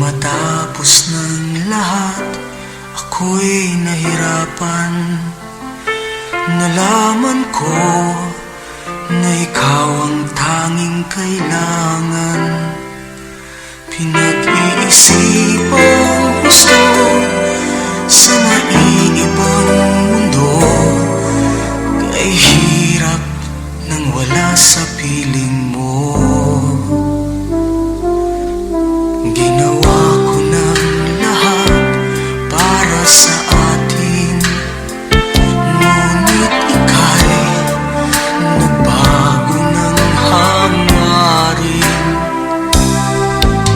Matapos ng lahat, ako'y nahirapan. Nalaman ko na ikaw ang tanging kailangan. Pinag-iisipang gusto sa naiibang mundo, kay hirap nang wala sa piling mo. Ginawa ko ng lahat para sa atin, ngunit ika'y nagbago ng hangarin.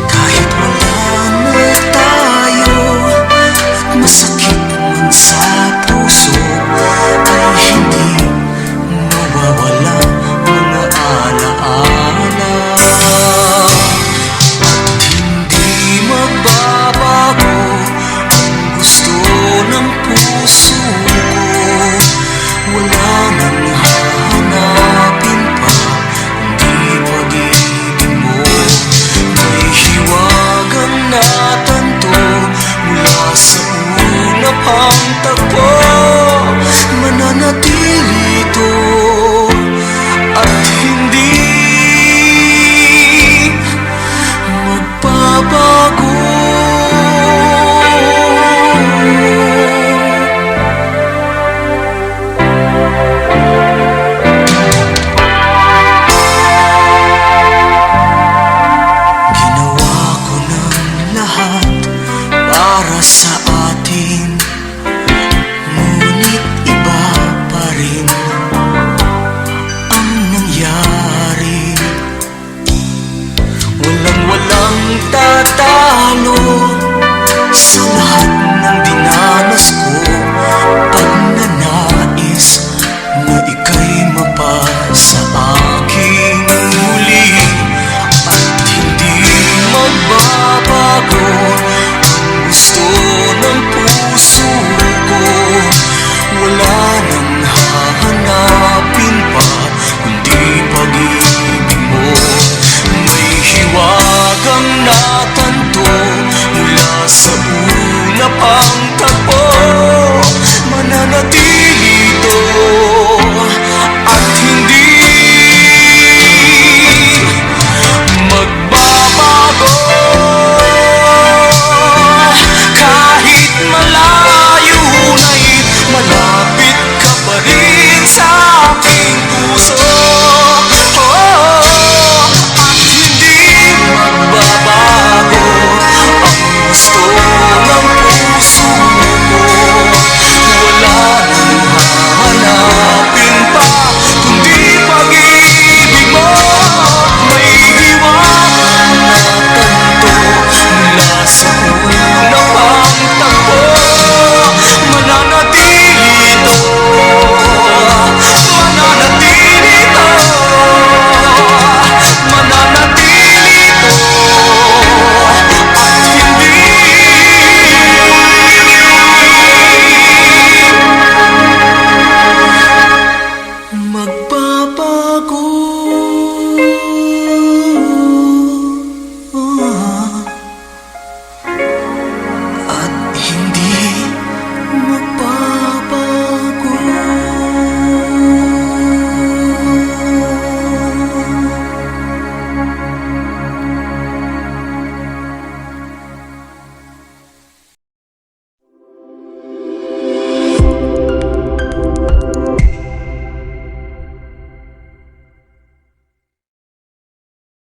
Kahit wala na tayo at masakit man sa puso, ay hindi mawawala mga alaala. Mananatili ito at hindi magbabago. Ginawa ko ng lahat para sa atin, ngunit iba pa rin ang nangyari. Walang tatalo sa lahat ng dinanas ko, pag nanais na ika'y mapasa aking muli. At hindi magbabago ang gusto na